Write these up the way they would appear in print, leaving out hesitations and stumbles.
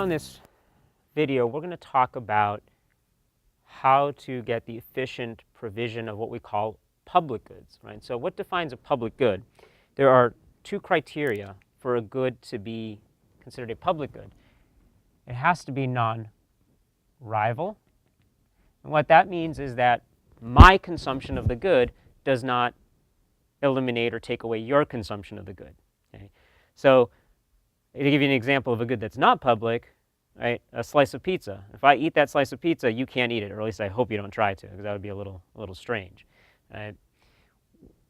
in this video, we're going to talk about how to get the efficient provision of what we call public goods, right? So what defines a public good? There are two criteria for a good to be considered a public good. It has to be non-rival. And what that means is that my consumption of the good does not eliminate or take away your consumption of the good. Okay? So to give you an example of a good that's not public, right, a slice of pizza. If I eat that slice of pizza, you can't eat it, or at least I hope you don't try to, because that would be a little strange.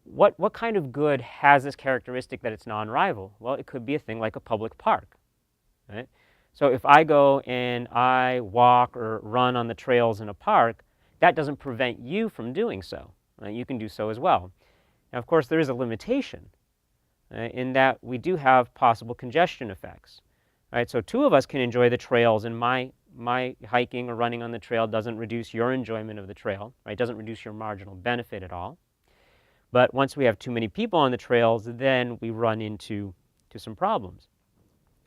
What kind of good has this characteristic that it's non-rival? Well, it could be a thing like a public park. Right? So if I go and I walk or run on the trails in a park, that doesn't prevent you from doing so. Right? You can do so as well. Now, of course, there is a limitation in that we do have possible congestion effects. Right? So two of us can enjoy the trails, and my hiking or running on the trail doesn't reduce your enjoyment of the trail. Right? It doesn't reduce your marginal benefit at all. But once we have too many people on the trails, then we run into some problems.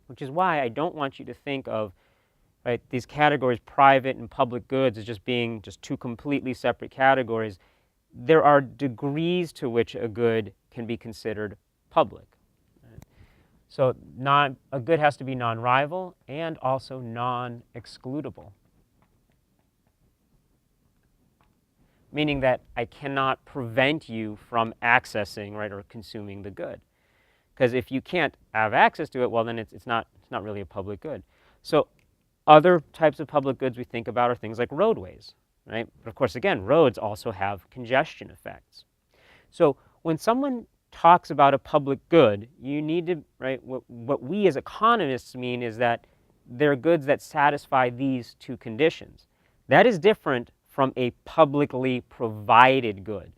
Which is why I don't want you to think of these categories, private and public goods, as just being just two completely separate categories. There are degrees to which a good can be considered public. Right? So a good has to be non-rival and also non-excludable, meaning that I cannot prevent you from accessing, right, or consuming the good. Because if you can't have access to it, well, then it's not really a public good. So other types of public goods we think about are things like roadways, right? But of course, again, roads also have congestion effects. So when someone talks about a public good, you need to, right, what we as economists mean is that they're goods that satisfy these two conditions. That is different from a publicly provided good.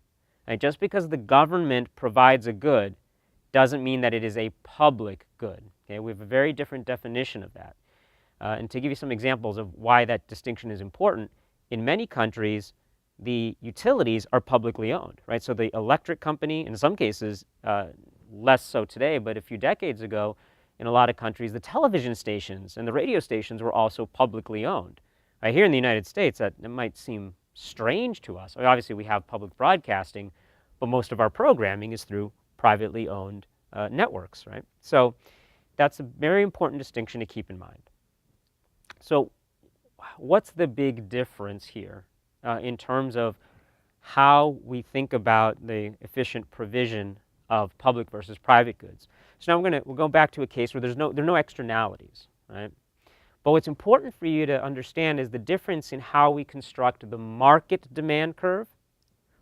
Right? Just because the government provides a good doesn't mean that it is a public good. Okay? We have a very different definition of that. And to give you some examples of why that distinction is important, in many countries, the utilities are publicly owned, right? So the electric company, in some cases, less so today, but a few decades ago, in a lot of countries, the television stations and the radio stations were also publicly owned. Right? Here in the United States, that might seem strange to us. Obviously, we have public broadcasting, but most of our programming is through privately owned networks, right? So that's a very important distinction to keep in mind. So what's the big difference here in terms of how we think about the efficient provision of public versus private goods? So now we'll go back to a case where there are no externalities, right? But what's important for you to understand is the difference in how we construct the market demand curve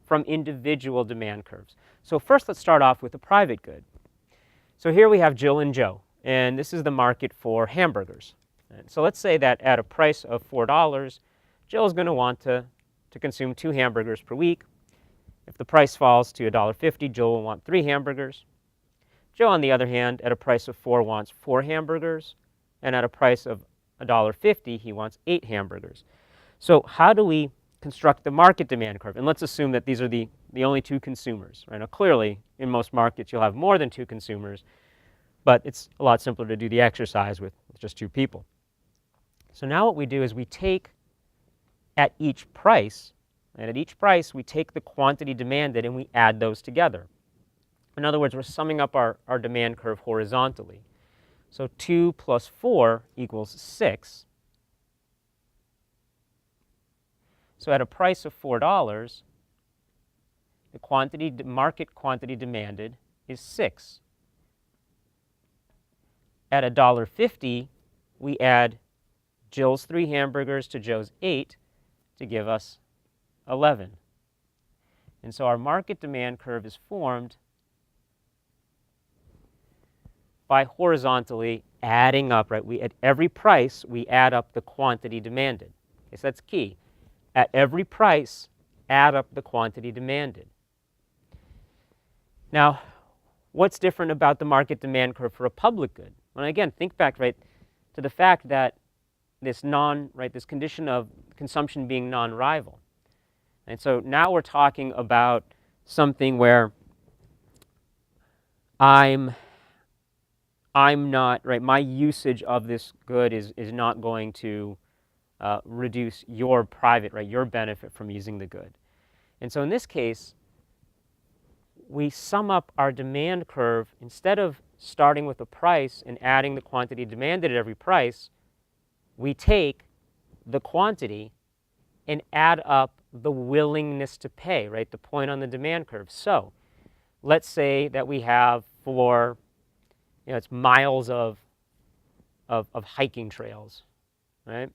from individual demand curves. So first, let's start off with a private good. So here we have Jill and Joe, and this is the market for hamburgers. And so let's say that at a price of $4, Jill is going to want to consume 2 hamburgers per week. If the price falls to $1.50, Jill will want 3 hamburgers. Joe, on the other hand, at a price of $4 wants 4 hamburgers, and at a price of $1.50, he wants 8 hamburgers. So how do we construct the market demand curve? And let's assume that these are the only 2 consumers. Right? Now, clearly, in most markets, you'll have more than 2 consumers, but it's a lot simpler to do the exercise with just 2 people. So now what we do is we take at each price, and at each price, we take the quantity demanded and we add those together. In other words, we're summing up our demand curve horizontally. So 2 plus 4 equals 6. So at a price of $4, the market quantity demanded is 6. At $1.50, we add Jill's 3 hamburgers to Joe's 8 to give us 11. And so our market demand curve is formed by horizontally adding up, right? At every price, we add up the quantity demanded. Okay, so that's key. At every price, add up the quantity demanded. Now, what's different about the market demand curve for a public good? Well, again, think back, right, to the fact that this condition of consumption being non-rival. And so now we're talking about something where I'm I'm not, right, my usage of this good is not going to reduce your private, right, your benefit from using the good. And so in this case, we sum up our demand curve. Instead of starting with a price and adding the quantity demanded at every price, we take the quantity and add up the willingness to pay, right, the point on the demand curve. So let's say that we have for, it's miles of hiking trails, right?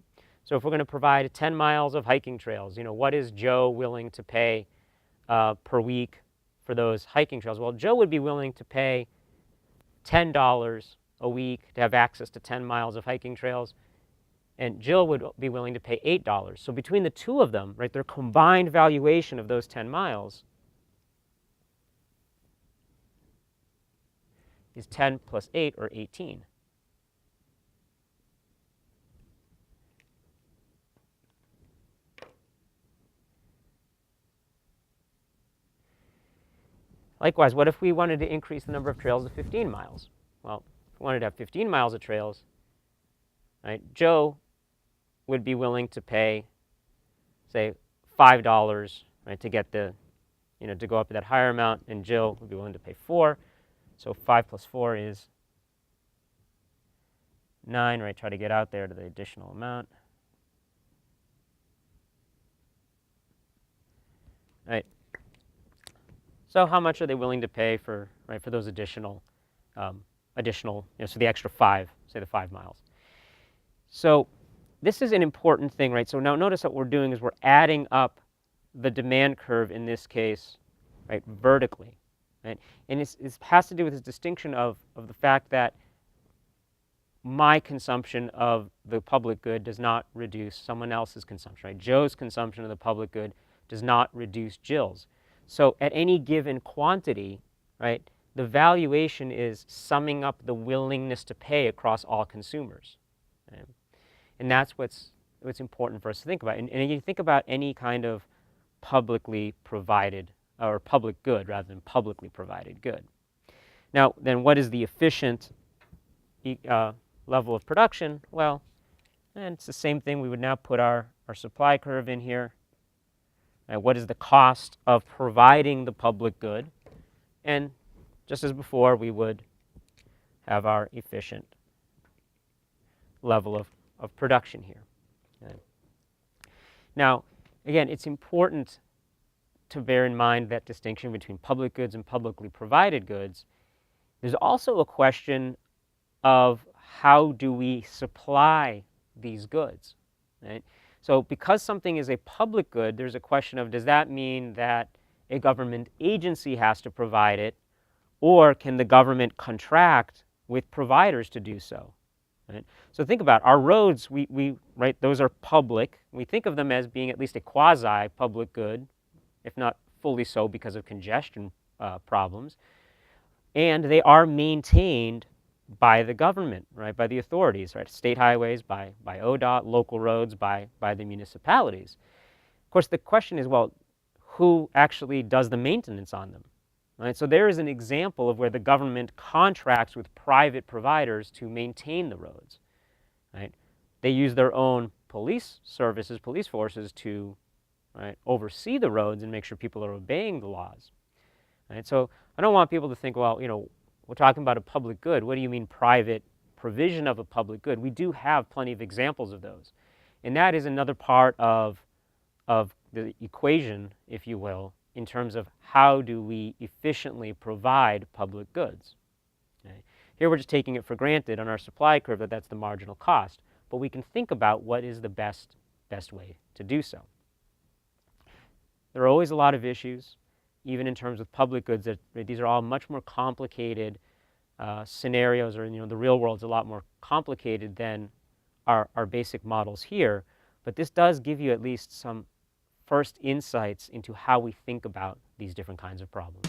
So if we're going to provide 10 miles of hiking trails, what is Joe willing to pay per week for those hiking trails? Well, Joe would be willing to pay $10 a week to have access to 10 miles of hiking trails, and Jill would be willing to pay $8. So between the two of them, right, their combined valuation of those 10 miles is 10 plus 8, or 18. Likewise, what if we wanted to increase the number of trails to 15 miles? Well, if we wanted to have 15 miles of trails, right, Joe would be willing to pay, say, $5, right, to get the, to go up to that higher amount, and Jill would be willing to pay 4. So 5 plus 4 is 9, right? Try to get out there to the additional amount. Right. So how much are they willing to pay for, right, for those additional, so the extra 5, say the 5 miles. So this is an important thing, right? So now notice what we're doing is we're adding up the demand curve in this case, right, vertically, right? And it has to do with this distinction of the fact that my consumption of the public good does not reduce someone else's consumption, right? Joe's consumption of the public good does not reduce Jill's. So at any given quantity, right, the valuation is summing up the willingness to pay across all consumers. Right? And that's what's important for us to think about. And you think about any kind of publicly provided, or public good rather than publicly provided good. Now, then what is the efficient level of production? Well, and it's the same thing. We would now put our supply curve in here. What is the cost of providing the public good? And just as before, we would have our efficient level of production here. Okay. Now, again, it's important to bear in mind that distinction between public goods and publicly provided goods. There's also a question of how do we supply these goods, right? So because something is a public good, there's a question of, does that mean that a government agency has to provide it, or can the government contract with providers to do so? Right? So think about our roads, right, those are public. We think of them as being at least a quasi-public good, if not fully so because of congestion problems. And they are maintained by the government, right, by the authorities, right, state highways, by ODOT, local roads, by the municipalities. Of course, the question is, well, who actually does the maintenance on them? Right? So there is an example of where the government contracts with private providers to maintain the roads. Right? They use their own police services, police forces to, right, oversee the roads and make sure people are obeying the laws. Right? So I don't want people to think, well, we're talking about a public good. What do you mean private provision of a public good? We do have plenty of examples of those. And that is another part of the equation, if you will, in terms of how do we efficiently provide public goods. Okay? Here we're just taking it for granted on our supply curve that that's the marginal cost, but we can think about what is the best way to do so. There are always a lot of issues, even in terms of public goods, that these are all much more complicated scenarios, or the real world's a lot more complicated than our basic models here. But this does give you at least some first insights into how we think about these different kinds of problems.